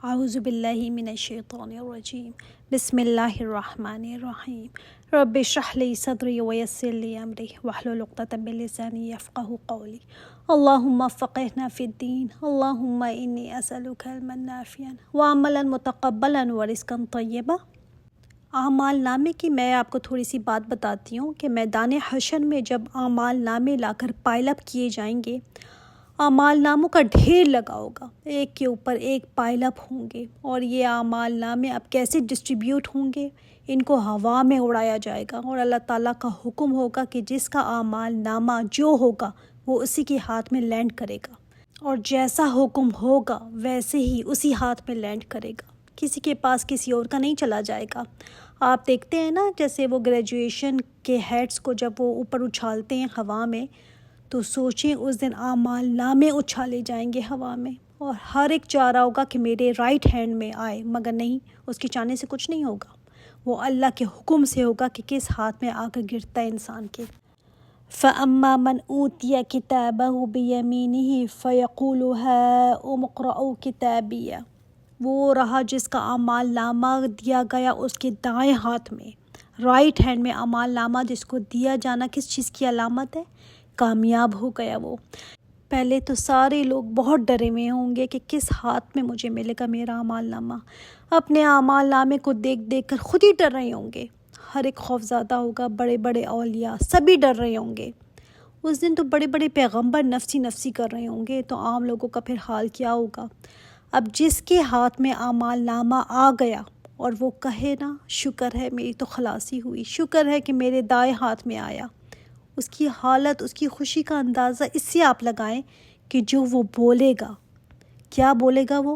اعوذ باللہ من الشیطان الرجیم بسم اللہ الرحمن الرحیم رب اشرح لی صدری ویسر لی امری واحلل عقدۃ من لسانی یفقہوا قولی اللہم فقہنا فی الدین اللہم انی اسألک علما نافعا وعملا متقبلا ورزقا طیبا۔ اعمال نامے کی میں آپ کو تھوڑی سی بات بتاتی ہوں کہ میدان حشر میں جب اعمال نامے لا کر پائل اپ کیے جائیں گے، اعمال ناموں کا ڈھیر لگا ہوگا، ایک کے اوپر ایک پائل اپ ہوں گے، اور یہ اعمال نامے اب کیسے ڈسٹریبیوٹ ہوں گے؟ ان کو ہوا میں اڑایا جائے گا، اور اللہ تعالیٰ کا حکم ہوگا کہ جس کا اعمال نامہ جو ہوگا وہ اسی کے ہاتھ میں لینڈ کرے گا، اور جیسا حکم ہوگا ویسے ہی اسی ہاتھ میں لینڈ کرے گا، کسی کے پاس کسی اور کا نہیں چلا جائے گا۔ آپ دیکھتے ہیں نا، جیسے وہ گریجویشن کے ہیڈس کو جب وہ اوپر اچھالتے ہیں ہوا میں، تو سوچیں اس دن اعمال نامے اچھالے جائیں گے ہوا میں، اور ہر ایک چاہ رہا ہوگا کہ میرے رائٹ ہینڈ میں آئے، مگر نہیں، اس کے چاہنے سے کچھ نہیں ہوگا، وہ اللہ کے حکم سے ہوگا کہ کس ہاتھ میں آ کر گرتا ہے انسان کے۔ فَأَمَّا مَنْ أُوتِيَ كِتَابَهُ بِيَمِينِهِ فَيَقُولُ هَاؤُمُ اقْرَءُوا كِتَابِيَهْ، وہ رہا جس کا اعمال نامہ دیا گیا اس کے دائیں ہاتھ میں، رائٹ ہینڈ میں اعمال نامہ جس کو دیا جانا کس چیز کی علامت ہے؟ کامیاب ہو گیا وہ۔ پہلے تو سارے لوگ بہت ڈرے ہوئے ہوں گے کہ کس ہاتھ میں مجھے ملے گا میرا اعمال نامہ، اپنے اعمال نامے کو دیکھ دیکھ کر خود ہی ڈر رہے ہوں گے، ہر ایک خوف زدہ ہوگا، بڑے بڑے اولیاء سبھی ڈر رہے ہوں گے۔ اس دن تو بڑے بڑے پیغمبر نفسی نفسی کر رہے ہوں گے، تو عام لوگوں کا پھر حال کیا ہوگا؟ اب جس کے ہاتھ میں اعمال نامہ آ گیا اور وہ کہے نا شکر ہے میری تو خلاصی ہوئی، شکر ہے کہ میرے دائیں ہاتھ میں آیا، اس کی حالت، اس کی خوشی کا اندازہ اس سے آپ لگائیں کہ جو وہ بولے گا، کیا بولے گا وہ؟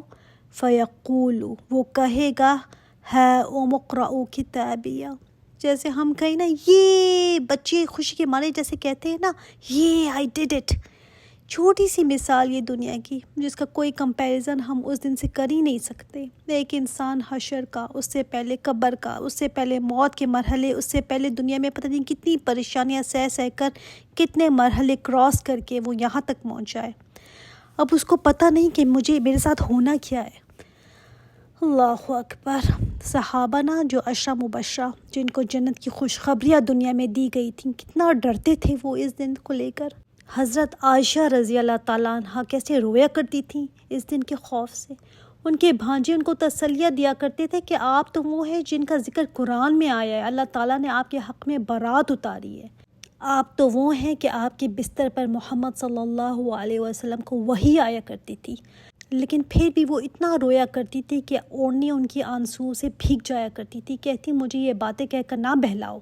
فَيَقُولُ، وہ کہے گا هَاؤمُ اقْرَءُوا كِتَابِيَهْ، جیسے ہم کہیں نا، یہ بچے خوشی کے مارے جیسے کہتے ہیں نا، یہ I did it۔ چھوٹی سی مثال یہ دنیا کی، جس کا کوئی کمپیریزن ہم اس دن سے کر ہی نہیں سکتے۔ ایک انسان حشر کا، اس سے پہلے قبر کا، اس سے پہلے موت کے مرحلے، اس سے پہلے دنیا میں پتہ نہیں کتنی پریشانیاں سہ کر، کتنے مرحلے کراس کر کے وہ یہاں تک پہنچا ہے۔ اب اس کو پتہ نہیں کہ میرے ساتھ ہونا کیا ہے۔ اللہ اکبر۔ صحابہ نا جو عشرہ مبشرہ، جن کو جنت کی خوشخبریاں دنیا میں دی گئی تھیں، کتنا ڈرتے تھے وہ اس دن کو لے کر۔ حضرت عائشہ رضی اللہ تعالیٰ عنہ کیسے رویا کرتی تھیں اس دن کے خوف سے۔ ان کے بھانجے ان کو تسلیہ دیا کرتے تھے کہ آپ تو وہ ہیں جن کا ذکر قرآن میں آیا ہے، اللہ تعالیٰ نے آپ کے حق میں برات اتاری ہے، آپ تو وہ ہیں کہ آپ کے بستر پر محمد صلی اللہ علیہ وسلم کو وحی آیا کرتی تھی، لیکن پھر بھی وہ اتنا رویا کرتی تھی کہ اوڑھنی ان کی آنسو سے بھیگ جایا کرتی تھی، کہتی مجھے یہ باتیں کہہ کر نہ بہلاؤ،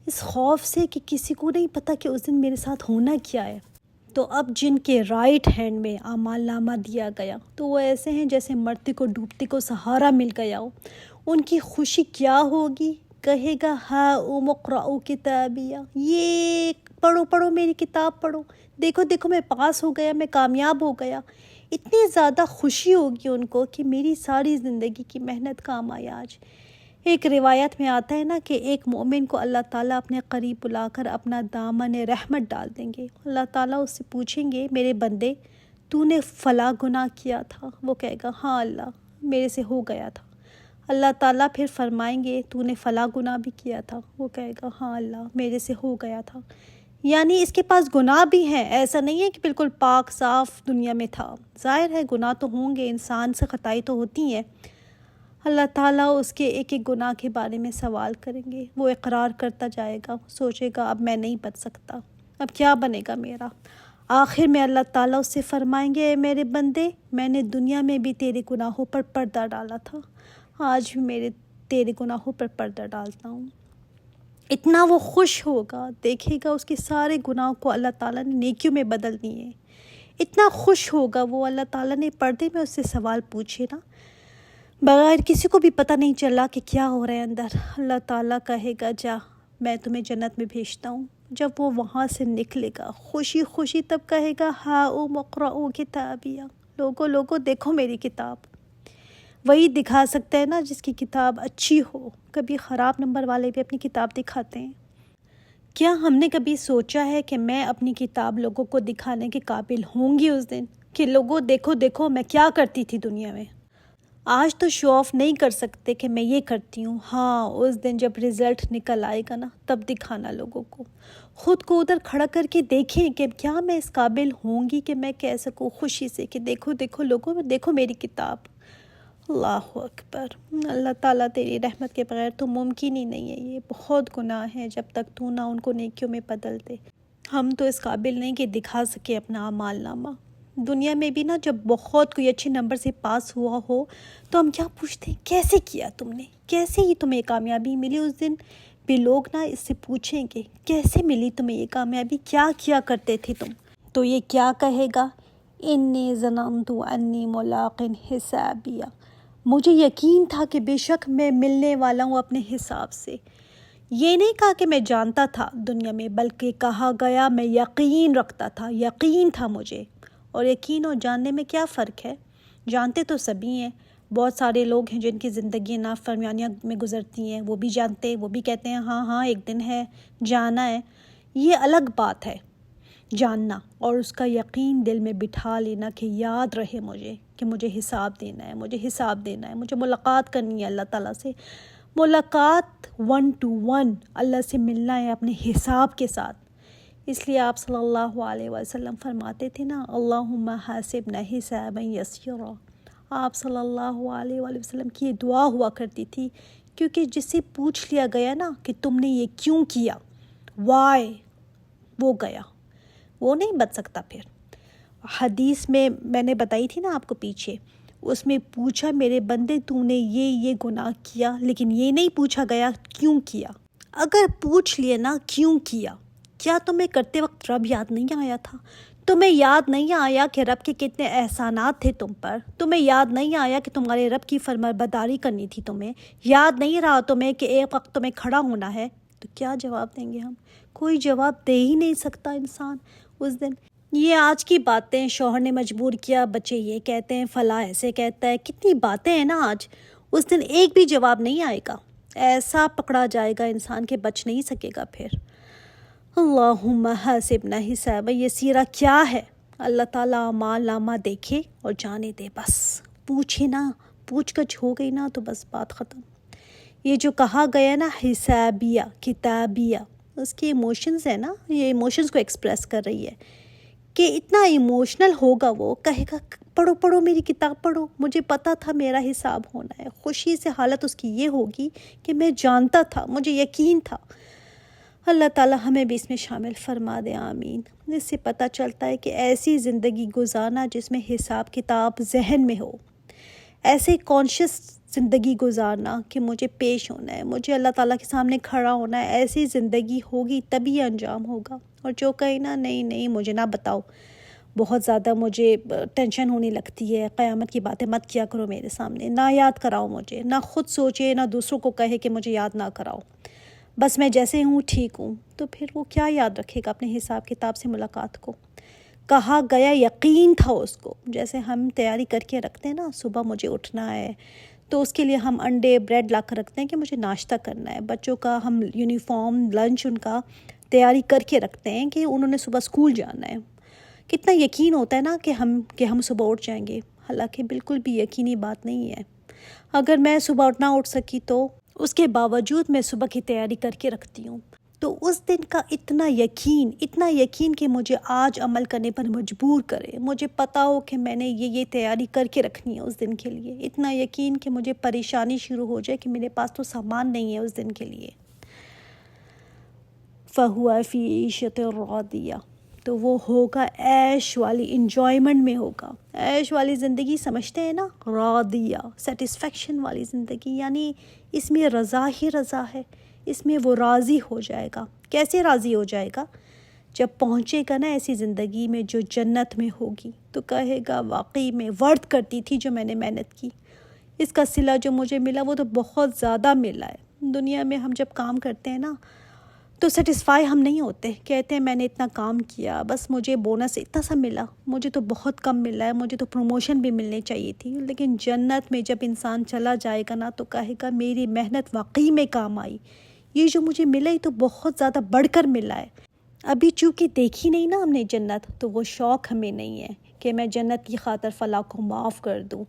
اس خوف سے کہ کسی کو نہیں پتہ کہ اس دن میرے ساتھ ہونا کیا ہے۔ تو اب جن کے رائٹ ہینڈ میں اعمال نامہ دیا گیا، تو وہ ایسے ہیں جیسے مرتے کو ڈوبتے کو سہارا مل گیا ہو، ان کی خوشی کیا ہوگی؟ کہے گا ہاؤم اقرءوا کتابیہ، یہ پڑھو پڑھو میری کتاب پڑھو، دیکھو دیکھو میں پاس ہو گیا، میں کامیاب ہو گیا۔ اتنی زیادہ خوشی ہوگی ان کو کہ میری ساری زندگی کی محنت کام آئی آج۔ ایک روایت میں آتا ہے نا کہ ایک مومن کو اللہ تعالیٰ اپنے قریب بلا کر اپنا دامن رحمت ڈال دیں گے، اللہ تعالیٰ اس سے پوچھیں گے میرے بندے تو نے فلاں گناہ کیا تھا؟ وہ کہے گا ہاں اللہ میرے سے ہو گیا تھا۔ اللہ تعالیٰ پھر فرمائیں گے تو نے فلاں گناہ بھی کیا تھا؟ وہ کہے گا ہاں اللہ میرے سے ہو گیا تھا۔ یعنی اس کے پاس گناہ بھی ہیں، ایسا نہیں ہے کہ بالکل پاک صاف دنیا میں تھا، ظاہر ہے گناہ تو ہوں گے، انسان سے خطائی تو ہوتی ہے۔ اللہ تعالیٰ اس کے ایک ایک گناہ کے بارے میں سوال کریں گے، وہ اقرار کرتا جائے گا، سوچے گا اب میں نہیں بچ سکتا، اب کیا بنے گا میرا؟ آخر میں اللہ تعالیٰ اس سے فرمائیں گے اے میرے بندے، میں نے دنیا میں بھی تیرے گناہوں پر پردہ ڈالا تھا، آج بھی تیرے گناہوں پر پردہ ڈالتا ہوں۔ اتنا وہ خوش ہوگا، دیکھے گا اس کے سارے گناہوں کو اللہ تعالیٰ نے نیکیوں میں بدل دیے، اتنا خوش ہوگا وہ، اللہ تعالیٰ نے پردے میں اس سے سوال پوچھے نا، بغیر کسی کو بھی پتہ نہیں چلا کہ کیا ہو رہا ہے اندر۔ اللہ تعالیٰ کہے گا جا میں تمہیں جنت میں بھیجتا ہوں۔ جب وہ وہاں سے نکلے گا خوشی خوشی، تب کہے گا ہاؤم اقرءوا کتابیہ، لوگو دیکھو میری کتاب۔ وہی دکھا سکتا ہے نا جس کی کتاب اچھی ہو، کبھی خراب نمبر والے بھی اپنی کتاب دکھاتے ہیں۔ کیا ہم نے کبھی سوچا ہے کہ میں اپنی کتاب لوگوں کو دکھانے کے قابل ہوں گی اس دن، کہ لوگوں دیکھو دیکھو میں کیا کرتی تھی دنیا میں؟ آج تو شو آف نہیں کر سکتے کہ میں یہ کرتی ہوں، ہاں اس دن جب رزلٹ نکل آئے گا نا تب دکھانا لوگوں کو، خود کو ادھر کھڑا کر کے دیکھیں کہ کیا میں اس قابل ہوں گی کہ میں کہہ سکوں خوشی سے کہ دیکھو دیکھو لوگوں، دیکھو میری کتاب۔ اللہ اکبر، اللہ تعالیٰ تیری رحمت کے بغیر تو ممکن ہی نہیں ہے، یہ بہت گناہ ہے جب تک تو نہ ان کو نیکیوں میں بدل دے۔ ہم تو اس قابل نہیں کہ دکھا سکے اپنا اعمال نامہ۔ دنیا میں بھی نا جب بہت کوئی اچھے نمبر سے پاس ہوا ہو تو ہم کیا پوچھتے ہیں، کیسے کیا تم نے، کیسے ہی تمہیں کامیابی ملی؟ اس دن بھی لوگ نا اس سے پوچھیں گے کیسے ملی تمہیں یہ کامیابی، کیا کیا کرتے تھے تم؟ تو یہ کیا کہے گا، انی ظننت انی ملاق حسابیہ، مجھے یقین تھا کہ بے شک میں ملنے والا ہوں اپنے حساب سے۔ یہ نہیں کہا کہ میں جانتا تھا دنیا میں، بلکہ کہا گیا میں یقین رکھتا تھا، یقین تھا مجھے۔ اور یقین اور جاننے میں کیا فرق ہے؟ جانتے تو سبھی ہیں، بہت سارے لوگ ہیں جن کی زندگی نافرمانیاں میں گزرتی ہیں، وہ بھی جانتے، وہ بھی کہتے ہیں ہاں ہاں ایک دن ہے، جانا ہے۔ یہ الگ بات ہے جاننا، اور اس کا یقین دل میں بٹھا لینا کہ یاد رہے مجھے کہ مجھے حساب دینا ہے، مجھے حساب دینا ہے، مجھے ملاقات کرنی ہے اللہ تعالیٰ سے، ملاقات 1 to 1 اللہ سے ملنا ہے اپنے حساب کے ساتھ۔ اس لیے آپ صلی اللہ علیہ وسلم فرماتے تھے نا اللہم حاسبنا حسابا یسیرا۔ آپ صلی اللہ علیہ وآلہ وسلم کی یہ دعا ہوا کرتی تھی، کیونکہ جس سے پوچھ لیا گیا نا کہ تم نے یہ کیوں کیا، وائی، وہ گیا، وہ نہیں بچ سکتا پھر۔ حدیث میں نے بتائی تھی نا آپ کو پیچھے، اس میں پوچھا میرے بندے تو نے یہ گناہ کیا، لیکن یہ نہیں پوچھا گیا کیوں کیا۔ اگر پوچھ لیے نا کیوں کیا تمہیں کرتے وقت رب یاد نہیں آیا تھا؟ تمہیں یاد نہیں آیا کہ رب کے کتنے احسانات تھے تم پر؟ تمہیں یاد نہیں آیا کہ تمہارے رب کی فرمانبرداری کرنی تھی؟ تمہیں یاد نہیں رہا تمہیں کہ ایک وقت تمہیں کھڑا ہونا ہے؟ تو کیا جواب دیں گے ہم؟ کوئی جواب دے ہی نہیں سکتا انسان اس دن۔ یہ آج کی باتیں، شوہر نے مجبور کیا، بچے یہ کہتے ہیں، فلاں ایسے کہتا ہے، کتنی باتیں ہیں نا آج، اس دن ایک بھی جواب نہیں آئے گا، ایسا پکڑا جائے گا انسان کے بچ نہیں سکے گا پھر۔ اللہم حاسبنا حسابا یسیرا کیا ہے؟ اللہ تعالیٰ اعمال نامہ دیکھے اور جانے دے، بس پوچھے نا، پوچھ گچھ ہو گئی نا تو بس بات ختم۔ یہ جو کہا گیا نا حسابیہ کتابیہ، اس کے ایموشنز ہیں نا، یہ ایموشنز کو ایکسپریس کر رہی ہے کہ اتنا ایموشنل ہوگا، وہ کہے گا پڑھو پڑھو میری کتاب پڑھو، مجھے پتا تھا میرا حساب ہونا ہے۔ خوشی سے حالت اس کی یہ ہوگی کہ میں جانتا تھا، مجھے یقین تھا۔ اللہ تعالیٰ ہمیں بھی اس میں شامل فرما دے، آمین۔ اس سے پتہ چلتا ہے کہ ایسی زندگی گزارنا جس میں حساب کتاب ذہن میں ہو، ایسے کانشیس زندگی گزارنا کہ مجھے پیش ہونا ہے، مجھے اللہ تعالیٰ کے سامنے کھڑا ہونا ہے، ایسی زندگی ہوگی تبھی انجام ہوگا۔ اور جو کہیں نا نہیں مجھے نہ بتاؤ، بہت زیادہ مجھے ٹینشن ہونے لگتی ہے، قیامت کی باتیں مت کیا کرو میرے سامنے، نہ یاد کراؤ مجھے، نہ خود سوچے نہ دوسروں کو کہے کہ مجھے یاد نہ کراؤ، بس میں جیسے ہوں ٹھیک ہوں، تو پھر وہ کیا یاد رکھے گا اپنے حساب کتاب سے ملاقات کو؟ کہا گیا یقین تھا اس کو، جیسے ہم تیاری کر کے رکھتے ہیں نا، صبح مجھے اٹھنا ہے تو اس کے لیے ہم انڈے بریڈ لا کر رکھتے ہیں کہ مجھے ناشتہ کرنا ہے، بچوں کا ہم یونیفارم لنچ ان کا تیاری کر کے رکھتے ہیں کہ انہوں نے صبح اسکول جانا ہے۔ کتنا یقین ہوتا ہے نا کہ ہم صبح اٹھ جائیں گے، حالانکہ بالکل بھی یقینی بات نہیں ہے۔ اگر میں صبح نہ اٹھ سکی تو اس کے باوجود میں صبح کی تیاری کر کے رکھتی ہوں، تو اس دن کا اتنا یقین کہ مجھے آج عمل کرنے پر مجبور کرے، مجھے پتا ہو کہ میں نے یہ تیاری کر کے رکھنی ہے اس دن کے لیے، اتنا یقین کہ مجھے پریشانی شروع ہو جائے کہ میرے پاس تو سامان نہیں ہے اس دن کے لیے۔ فَهُوَ فِي عِيشَةٍ رَاضِيَةٍ، تو وہ ہوگا عیش والی، انجوائمنٹ میں ہوگا۔ عیش والی زندگی سمجھتے ہیں نا، راضیہ، سیٹسفیکشن والی زندگی، یعنی اس میں رضا ہی رضا ہے، اس میں وہ راضی ہو جائے گا۔ کیسے راضی ہو جائے گا؟ جب پہنچے گا نا ایسی زندگی میں جو جنت میں ہوگی، تو کہے گا واقعی میں ورت کرتی تھی جو میں نے محنت کی، اس کا صلہ جو مجھے ملا وہ تو بہت زیادہ ملا ہے۔ دنیا میں ہم جب کام کرتے ہیں نا تو سیٹسفائی ہم نہیں ہوتے، کہتے ہیں میں نے اتنا کام کیا، بس مجھے بونس اتنا سا ملا، مجھے تو بہت کم ملا ہے، مجھے تو پروموشن بھی ملنی چاہیے تھی۔ لیکن جنت میں جب انسان چلا جائے گا نا تو کہے گا میری محنت واقعی میں کام آئی، یہ جو مجھے ملا یہ تو بہت زیادہ بڑھ کر ملا ہے۔ ابھی چونکہ دیکھی نہیں نا ہم نے جنت، تو وہ شوق ہمیں نہیں ہے کہ میں جنت کی خاطر فلاں کو معاف کر دوں،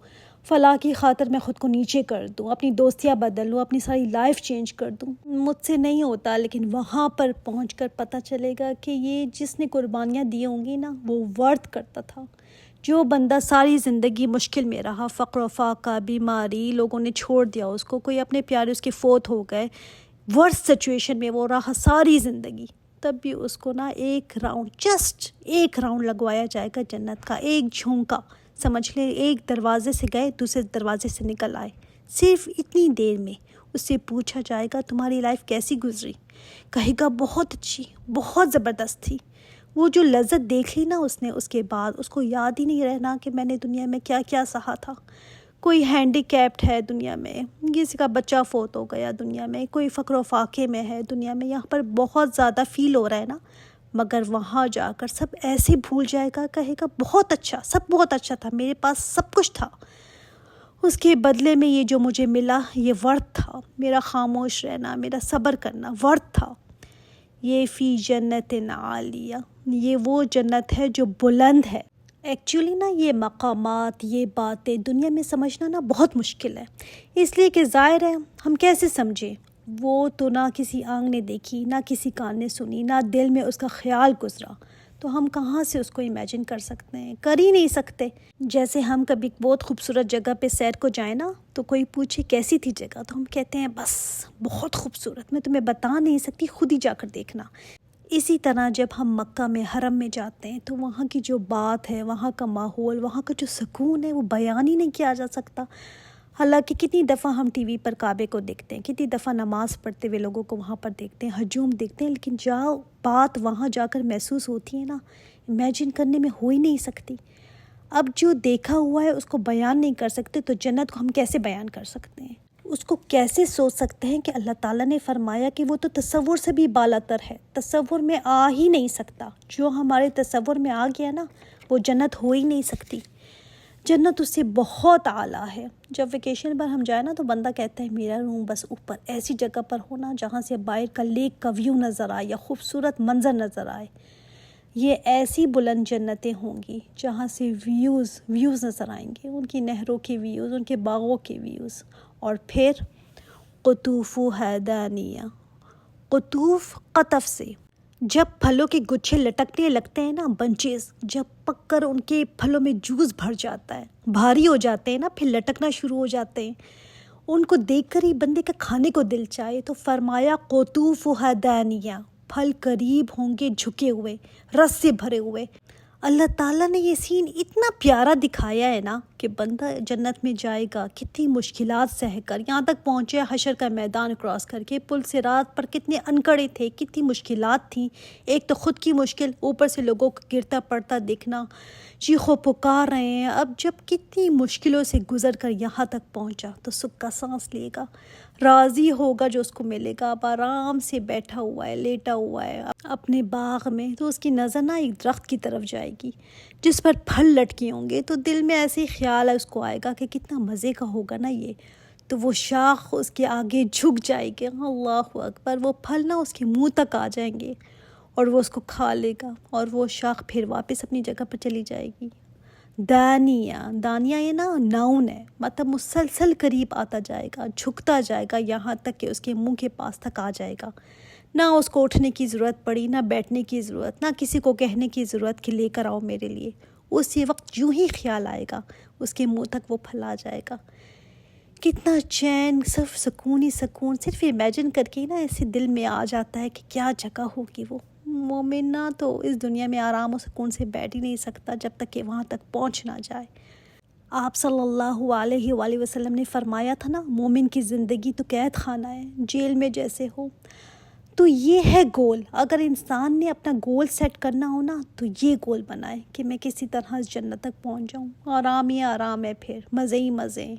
فلاں کی خاطر میں خود کو نیچے کر دوں، اپنی دوستیاں بدل لوں، اپنی ساری لائف چینج کر دوں۔ مجھ سے نہیں ہوتا، لیکن وہاں پر پہنچ کر پتہ چلے گا کہ یہ جس نے قربانیاں دی ہوں گی نا، وہ ورتھ کرتا تھا۔ جو بندہ ساری زندگی مشکل میں رہا، فقر و فاقہ، بیماری، لوگوں نے چھوڑ دیا اس کو، کوئی اپنے پیارے اس کے فوت ہو گئے، ورسٹ سچویشن میں وہ رہا ساری زندگی، تب بھی اس کو نا ایک راؤنڈ، جسٹ ایک راؤنڈ لگوایا جائے گا جنت کا، ایک جھونکا، سمجھ لیں ایک دروازے سے گئے دوسرے دروازے سے نکل آئے، صرف اتنی دیر میں اس سے پوچھا جائے گا تمہاری لائف کیسی گزری، کہے گا بہت اچھی، بہت زبردست تھی۔ وہ جو لذت دیکھ لی نا اس نے، اس کے بعد اس کو یاد ہی نہیں رہنا کہ میں نے دنیا میں کیا کیا سہا تھا۔ کوئی ہینڈی کیپڈ ہے دنیا میں، کسی کا بچہ فوت ہو گیا دنیا میں، کوئی فقر و فاقے میں ہے دنیا میں، یہاں پر بہت زیادہ فیل ہو رہا ہے نا، مگر وہاں جا کر سب ایسے بھول جائے گا، کہے گا بہت اچھا، سب بہت اچھا تھا، میرے پاس سب کچھ تھا، اس کے بدلے میں یہ جو مجھے ملا یہ ورتھ تھا، میرا خاموش رہنا، میرا صبر کرنا ورتھ تھا۔ یہ فی جنت عالیہ، یہ وہ جنت ہے جو بلند ہے۔ ایکچولی نا یہ مقامات، یہ باتیں دنیا میں سمجھنا نا بہت مشکل ہے، اس لیے کہ ظاہر ہے ہم کیسے سمجھیں، وہ تو نہ کسی آنکھ نے دیکھی، نہ کسی کان نے سنی، نہ دل میں اس کا خیال گزرا، تو ہم کہاں سے اس کو امیجن کر سکتے ہیں، کر ہی نہیں سکتے۔ جیسے ہم کبھی بہت خوبصورت جگہ پہ سیر کو جائیں نا، تو کوئی پوچھے کیسی تھی جگہ، تو ہم کہتے ہیں بس بہت خوبصورت، میں تمہیں بتا نہیں سکتی، خود ہی جا کر دیکھنا۔ اسی طرح جب ہم مکہ میں حرم میں جاتے ہیں تو وہاں کی جو بات ہے، وہاں کا ماحول، وہاں کا جو سکون ہے، وہ بیان ہی نہیں کیا جا سکتا۔ حالانکہ کتنی دفعہ ہم ٹی وی پر کعبے کو دیکھتے ہیں، کتنی دفعہ نماز پڑھتے ہوئے لوگوں کو وہاں پر دیکھتے ہیں، ہجوم دیکھتے ہیں، لیکن جہاں بات وہاں جا کر محسوس ہوتی ہے نا، امیجن کرنے میں ہو ہی نہیں سکتی۔ اب جو دیکھا ہوا ہے اس کو بیان نہیں کر سکتے، تو جنت کو ہم کیسے بیان کر سکتے ہیں؟ اس کو کیسے سوچ سکتے ہیں کہ اللہ تعالیٰ نے فرمایا کہ وہ تو تصور سے بھی بالا تر ہے، تصور میں آ ہی نہیں سکتا، جو ہمارے تصور میں آ گیا نا وہ جنت ہو ہی نہیں سکتی۔ جنت اس سے بہت اعلیٰ ہے۔ جب ویکیشن پر ہم جائیں نا تو بندہ کہتا ہے میرا روم بس اوپر ایسی جگہ پر ہونا جہاں سے باہر کا لیک کا ویو نظر آئے یا خوبصورت منظر نظر آئے۔ یہ ایسی بلند جنتیں ہوں گی جہاں سے ویوز نظر آئیں گے، ان کی نہروں کے ویوز، ان کے باغوں کے ویوز۔ اور پھر قطوفها دانیہ، قطوف قطف سے، جب پھلوں کے گچھے لٹکنے لگتے ہیں نا، بنچز، جب پک کر ان کے پھلوں میں جوس بھر جاتا ہے، بھاری ہو جاتے ہیں نا، پھر لٹکنا شروع ہو جاتے ہیں، ان کو دیکھ کر ہی بندے کا کھانے کو دل چاہے، تو فرمایا قطوفها دانیہ، پھل قریب ہوں گے جھکے ہوئے، رس سے بھرے ہوئے۔ اللہ تعالیٰ نے یہ سین اتنا پیارا دکھایا ہے نا کہ بندہ جنت میں جائے گا کتنی مشکلات سہ کر، یہاں تک پہنچے حشر کا میدان کراس کر کے، پل صراط پر کتنے انکڑے تھے، کتنی مشکلات تھیں، ایک تو خود کی مشکل، اوپر سے لوگوں کو گرتا پڑتا دیکھنا، چیخ و پکار رہے ہیں۔ اب جب کتنی مشکلوں سے گزر کر یہاں تک پہنچا تو سکھ کا سانس لے گا، راضی ہوگا جو اس کو ملے گا۔ اب آرام سے بیٹھا ہوا ہے، لیٹا ہوا ہے اپنے باغ میں، تو اس کی نظر نہ ایک درخت کی طرف جائے گی جس پر پھل لٹکے ہوں گے، تو دل میں ایسے ہی خیال ہے اس کو آئے گا کہ کتنا مزے کا ہوگا نا یہ، تو وہ شاخ اس کے آگے جھک جائے گی، اللہ اکبر، وہ پھل نا اس کے منہ تک آ جائیں گے اور وہ اس کو کھا لے گا، اور وہ شاخ پھر واپس اپنی جگہ پر چلی جائے گی۔ دانیہ یہ نا ناؤن ہے، مطلب مسلسل قریب آتا جائے گا، جھکتا جائے گا، یہاں تک کہ اس کے منہ کے پاس تک آ جائے گا۔ نہ اس کو اٹھنے کی ضرورت پڑی، نہ بیٹھنے کی ضرورت، نہ کسی کو کہنے کی ضرورت کہ لے کر آؤ میرے لیے، اسی وقت یوں ہی خیال آئے گا اس کے منہ تک وہ پھل آ جائے گا۔ کتنا چین، صرف سکون ہی سکون، صرف امیجن کر کے نا ایسے دل میں آ جاتا ہے کہ کیا جگہ ہوگی وہ۔ مومن نا تو اس دنیا میں آرام و سکون سے بیٹھ ہی نہیں سکتا جب تک کہ وہاں تک پہنچ نہ جائے۔ آپ صلی اللہ علیہ وآلہ وسلم نے فرمایا تھا نا، مومن کی زندگی تو قید خانہ ہے، جیل میں جیسے ہو۔ تو یہ ہے گول، اگر انسان نے اپنا گول سیٹ کرنا ہو نا تو یہ گول بنائے کہ میں کسی طرح اس جنت تک پہنچ جاؤں، آرام ہی آرام ہے، پھر مزے ہی مزے ہیں۔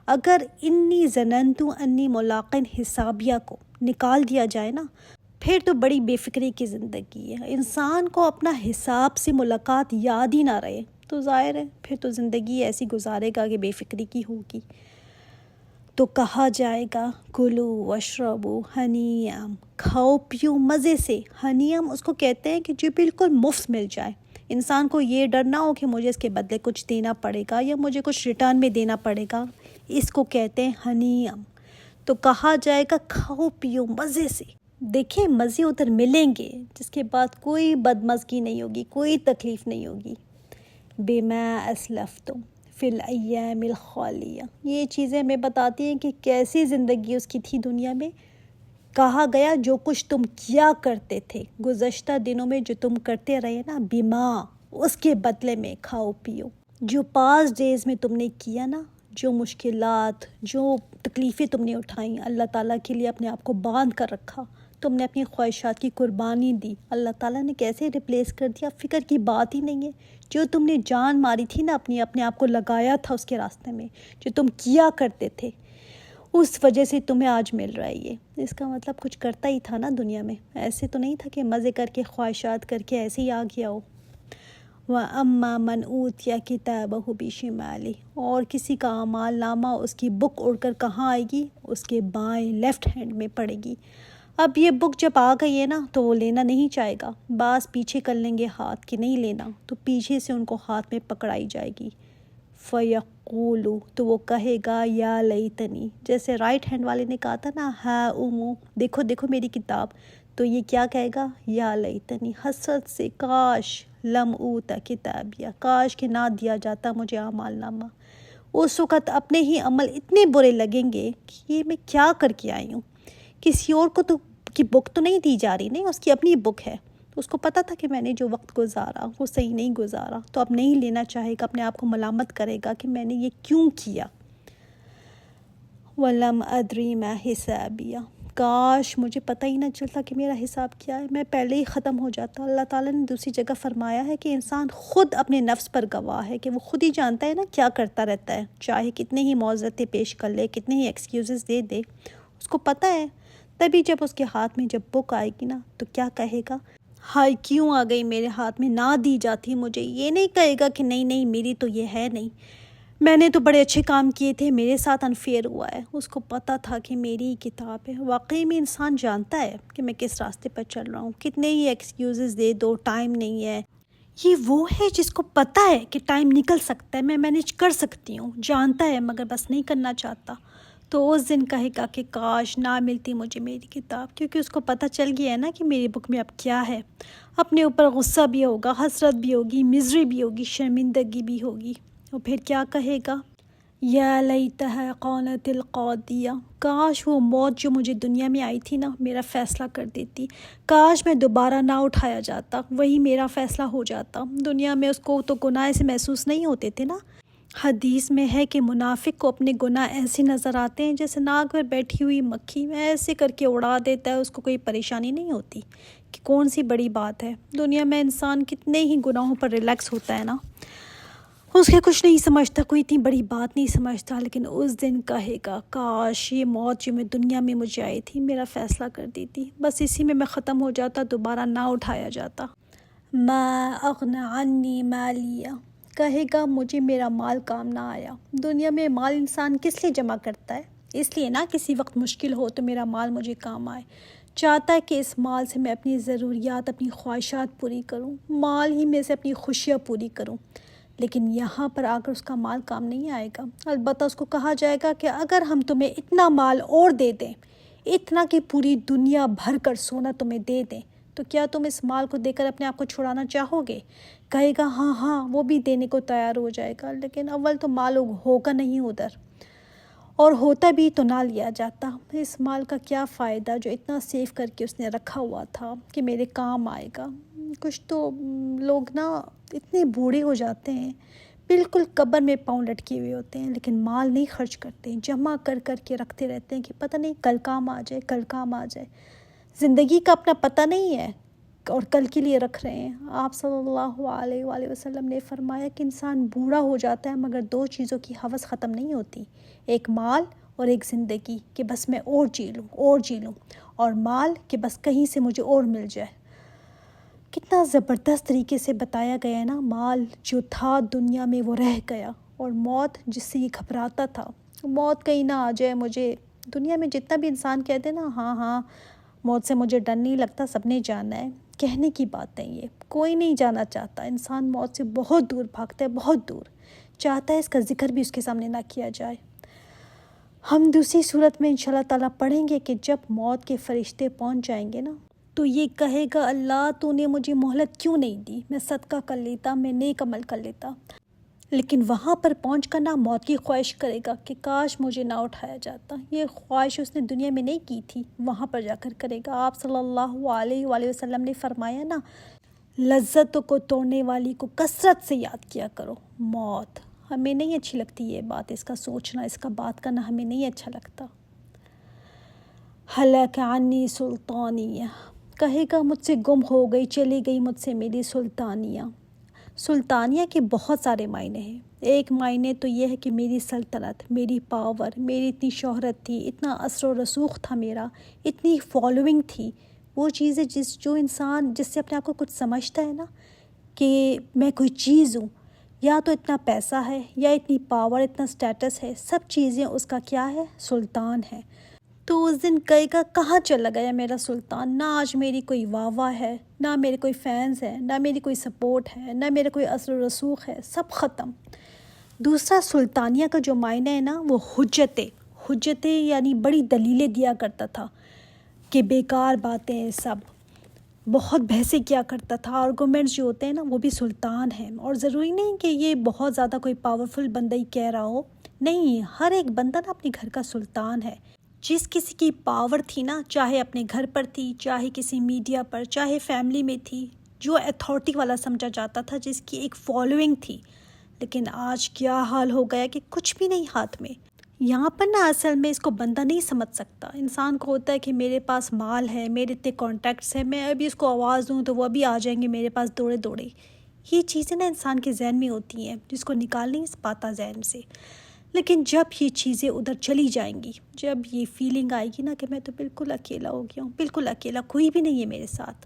اگر انی ظننت انی ملاق حسابیہ کو نکال دیا جائے نا، پھر تو بڑی بے فکری کی زندگی ہے۔ انسان کو اپنا حساب سے ملاقات یاد ہی نہ رہے تو ظاہر ہے پھر تو زندگی ایسی گزارے گا کہ بے فکری کی ہوگی۔ تو کہا جائے گا کلو واشربو ہنیئم، کھاؤ پیو مزے سے۔ ہنیئم اس کو کہتے ہیں کہ جو بالکل مفت مل جائے، انسان کو یہ ڈر نہ ہو کہ مجھے اس کے بدلے کچھ دینا پڑے گا یا مجھے کچھ ریٹرن میں دینا پڑے گا. اس کو کہتے ہیں ہنیم. تو کہا جائے گا کھاؤ پیو مزے سے. دیکھیں مزے ادھر ملیں گے جس کے بعد کوئی بدمزگی نہیں ہوگی، کوئی تکلیف نہیں ہوگی. بما اسلفتم فی الایام الخالیہ. یہ چیزیں ہمیں بتاتی ہیں کہ کیسی زندگی اس کی تھی دنیا میں. کہا گیا جو کچھ تم کیا کرتے تھے گزشتہ دنوں میں، جو تم کرتے رہے نا، بما، اس کے بدلے میں کھاؤ پیو. جو پاس ڈیز میں تم نے کیا نا، جو مشکلات، جو تکلیفیں تم نے اٹھائیں، اللہ تعالیٰ کے لیے اپنے آپ کو باندھ کر رکھا، تم نے اپنی خواہشات کی قربانی دی، اللہ تعالیٰ نے کیسے ریپلیس کر دیا، فکر کی بات ہی نہیں ہے. جو تم نے جان ماری تھی نا، اپنے آپ کو لگایا تھا اس کے راستے میں، جو تم کیا کرتے تھے، اس وجہ سے تمہیں آج مل رہا ہے یہ. اس کا مطلب کچھ کرتا ہی تھا نا دنیا میں، ایسے تو نہیں تھا کہ مزے کر کے خواہشات کر کے ایسے ہی آ گیا ہو. وَأَمَّا مَنْ أُوتِيَ كِتَابَهُ بِشِمَالِهِ. اور کسی کا اعمال نامہ، اس کی بک اڑ کر کہاں آئے گی؟ اس کے بائیں لیفٹ ہینڈ میں پڑے گی. اب یہ بک جب آ گئی ہے نا تو وہ لینا نہیں چاہے گا. بعض پیچھے کر لیں گے ہاتھ کہ نہیں لینا، تو پیچھے سے ان کو ہاتھ میں پکڑائی جائے گی. فَيَقُولُ. تو وہ کہے گا یا لیتنی. جیسے رائٹ ہینڈ والے نے کہا تھا نا، ہا امو، دیکھو دیکھو میری کتاب، تو یہ کیا کہے گا؟ یا لیتنی، حسرت سے، کاش، لم اوتا کتابیہ، کاش کہ نہ دیا جاتا مجھے اعمال نامہ. اس وقت اپنے ہی عمل اتنے برے لگیں گے کہ یہ میں کیا کر کے آئی ہوں. کسی اور کو تو کی بک تو نہیں دی جا رہی، نہیں، اس کی اپنی بک ہے. تو اس کو پتہ تھا کہ میں نے جو وقت گزارا وہ صحیح نہیں گزارا، تو اب نہیں لینا چاہے گا، اپنے آپ کو ملامت کرے گا کہ میں نے یہ کیوں کیا. وَلَمْ أَدْرِ مَا حِسَابِيَهْ. کاش مجھے پتہ ہی نہ چلتا کہ میرا حساب کیا ہے، میں پہلے ہی ختم ہو جاتا. اللہ تعالیٰ نے دوسری جگہ فرمایا ہے کہ انسان خود اپنے نفس پر گواہ ہے، کہ وہ خود ہی جانتا ہے نا کیا کرتا رہتا ہے، چاہے کتنے ہی معذرتیں پیش کر لے، کتنے ہی ایکسکیوزز دے دے، اس کو پتہ ہے. تبھی جب اس کے ہاتھ میں جب بک آئے گی نا تو کیا کہے گا؟ ہائے کیوں آ گئی میرے ہاتھ میں، نہ دی جاتی مجھے. یہ نہیں کہے گا کہ نہیں نہیں میری تو یہ ہے نہیں، میں نے تو بڑے اچھے کام کیے تھے، میرے ساتھ انفیئر ہوا ہے. اس کو پتہ تھا کہ میری ہی کتاب ہے. واقعی میں انسان جانتا ہے کہ میں کس راستے پر چل رہا ہوں، کتنے ہی ایکسکیوزز دے دو، ٹائم نہیں ہے. یہ وہ ہے جس کو پتہ ہے کہ ٹائم نکل سکتا ہے، میں مینیج کر سکتی ہوں، جانتا ہے مگر بس نہیں کرنا چاہتا. تو اس دن کہے گا کہ کاش نہ ملتی مجھے میری کتاب، کیونکہ اس کو پتہ چل گیا ہے نا کہ میری بک میں اب کیا ہے. اپنے اوپر غصہ بھی ہوگا، حسرت بھی ہوگی، مزری بھی ہوگی، شرمندگی بھی ہوگی. اور پھر کیا کہے گا؟ یا لیتہا کانت القاضیہ. کاش وہ موت جو مجھے دنیا میں آئی تھی نا میرا فیصلہ کر دیتی، کاش میں دوبارہ نہ اٹھایا جاتا، وہی میرا فیصلہ ہو جاتا. دنیا میں اس کو تو گناہ سے محسوس نہیں ہوتے تھے نا. حدیث میں ہے کہ منافق کو اپنے گناہ ایسے نظر آتے ہیں جیسے ناک میں بیٹھی ہوئی مکھی، ایسے کر کے اڑا دیتا ہے، اس کو کوئی پریشانی نہیں ہوتی کہ کون سی بڑی بات ہے. دنیا میں انسان کتنے ہی گناہوں پر ریلیکس ہوتا ہے نا، اس کے کچھ نہیں سمجھتا، کوئی اتنی بڑی بات نہیں سمجھتا. لیکن اس دن کہے گا کاش یہ موت جو میں دنیا میں مجھے آئی تھی میرا فیصلہ کر دیتی، بس اسی میں ختم ہو جاتا، دوبارہ نہ اٹھایا جاتا. ما اغنی عنی مالیہ. کہے گا مجھے میرا مال کام نہ آیا. دنیا میں مال انسان کس لیے جمع کرتا ہے؟ اس لیے نا کسی وقت مشکل ہو تو میرا مال مجھے کام آئے. چاہتا ہے کہ اس مال سے میں اپنی ضروریات، اپنی خواہشات پوری کروں، مال ہی میں سے اپنی خوشیاں پوری کروں. لیکن یہاں پر آ کر اس کا مال کام نہیں آئے گا. البتہ اس کو کہا جائے گا کہ اگر ہم تمہیں اتنا مال اور دے دیں، اتنا کہ پوری دنیا بھر کر سونا تمہیں دے دیں، تو کیا تم اس مال کو دے کر اپنے آپ کو چھڑانا چاہو گے؟ کہے گا ہاں ہاں، وہ بھی دینے کو تیار ہو جائے گا. لیکن اول تو مال ہوگا نہیں ادھر، اور ہوتا بھی تو نہ لیا جاتا. اس مال کا کیا فائدہ جو اتنا سیو کر کے اس نے رکھا ہوا تھا کہ میرے کام آئے گا. کچھ تو لوگ نا اتنے بوڑھے ہو جاتے ہیں، بالکل قبر میں پاؤں لٹکے ہوئے ہوتے ہیں، لیکن مال نہیں خرچ کرتے، جمع کر کر کے رکھتے رہتے ہیں کہ پتہ نہیں کل کام آ جائے، کل کام آ جائے. زندگی کا اپنا پتہ نہیں ہے اور کل کے لیے رکھ رہے ہیں. آپ صلی اللہ علیہ وآلہ وسلم نے فرمایا کہ انسان بوڑھا ہو جاتا ہے مگر دو چیزوں کی ہوس ختم نہیں ہوتی، ایک مال اور ایک زندگی، کہ بس میں اور جی لوں اور جی لوں، اور مال کہ بس کہیں سے مجھے اور مل جائے. کتنا زبردست طریقے سے بتایا گیا ہے نا. مال جو تھا دنیا میں وہ رہ گیا، اور موت جس سے یہ گھبراتا تھا، موت کہیں نہ آ جائے مجھے. دنیا میں جتنا بھی انسان کہتے ہیں نا ہاں ہاں موت سے مجھے ڈر نہیں لگتا، سب نے جانا ہے، کہنے کی بات نہیں ہے، کوئی نہیں جانا چاہتا، انسان موت سے بہت دور بھاگتا ہے، بہت دور چاہتا ہے اس کا ذکر بھی اس کے سامنے نہ کیا جائے۔ ہم دوسری صورت میں انشاءاللہ تعالیٰ پڑھیں گے کہ جب موت کے فرشتے پہنچ جائیں گے نا تو یہ کہے گا اللہ تو نے مجھے مہلت کیوں نہیں دی، میں صدقہ کر لیتا، میں نیک عمل کر لیتا۔ لیکن وہاں پر پہنچ کر نہ موت کی خواہش کرے گا کہ کاش مجھے نہ اٹھایا جاتا، یہ خواہش اس نے دنیا میں نہیں کی تھی، وہاں پر جا کر کرے گا۔ آپ صلی اللہ علیہ وآلہ وسلم نے فرمایا نا، لذتوں کو توڑنے والی کو کثرت سے یاد کیا کرو، موت۔ ہمیں نہیں اچھی لگتی یہ بات، اس کا سوچنا، اس کا بات کرنا ہمیں نہیں اچھا لگتا۔ ہلک عنی سلطانیہ، کہے گا مجھ سے گم ہو گئی، چلی گئی مجھ سے میری سلطانیہ۔ سلطانیہ کے بہت سارے معنی ہیں۔ ایک معنی تو یہ ہے کہ میری سلطنت، میری پاور، میری اتنی شہرت تھی، اتنا اثر و رسوخ تھا میرا، اتنی فالوئنگ تھی، وہ چیزیں جو انسان جس سے اپنے آپ کو کچھ سمجھتا ہے نا کہ میں کوئی چیز ہوں، یا تو اتنا پیسہ ہے یا اتنی پاور، اتنا سٹیٹس ہے، سب چیزیں اس کا کیا ہے، سلطان ہے۔ تو اس دن کہے گا کہاں چلا گیا میرا سلطان، نہ آج میری کوئی واہ واہ ہے، نہ میرے کوئی فینس ہے، نہ میری کوئی سپورٹ ہے، نہ میرا کوئی اثر و رسوخ ہے، سب ختم۔ دوسرا سلطانیہ کا جو معنی ہے نا وہ حجتیں یعنی بڑی دلیلیں دیا کرتا تھا کہ بیکار باتیں سب، بہت بحثیں کیا کرتا تھا۔ آرگومنٹس جو ہوتے ہیں نا وہ بھی سلطان ہیں، اور ضروری نہیں کہ یہ بہت زیادہ کوئی پاورفل بندہ ہی کہہ رہا ہو، نہیں، ہر ایک بندہ نا اپنے گھر کا سلطان ہے۔ جس کسی کی پاور تھی نا، چاہے اپنے گھر پر تھی، چاہے کسی میڈیا پر، چاہے فیملی میں تھی، جو اتھارٹی والا سمجھا جاتا تھا، جس کی ایک فالوئنگ تھی، لیکن آج کیا حال ہو گیا کہ کچھ بھی نہیں ہاتھ میں۔ یہاں پر نا اصل میں اس کو بندہ نہیں سمجھ سکتا، انسان کو ہوتا ہے کہ میرے پاس مال ہے، میرے اتنے کانٹیکٹس ہیں، میں ابھی اس کو آواز دوں تو وہ ابھی آ جائیں گے میرے پاس دوڑے دوڑے۔ یہ چیزیں نا انسان کے ذہن میں ہوتی ہیں جس کو نکال نہیں پاتا ذہن سے۔ لیکن جب یہ چیزیں ادھر چلی جائیں گی، جب یہ فیلنگ آئے گی نا کہ میں تو بالکل اکیلا ہو گیا ہوں، بالکل اکیلا، کوئی بھی نہیں ہے میرے ساتھ،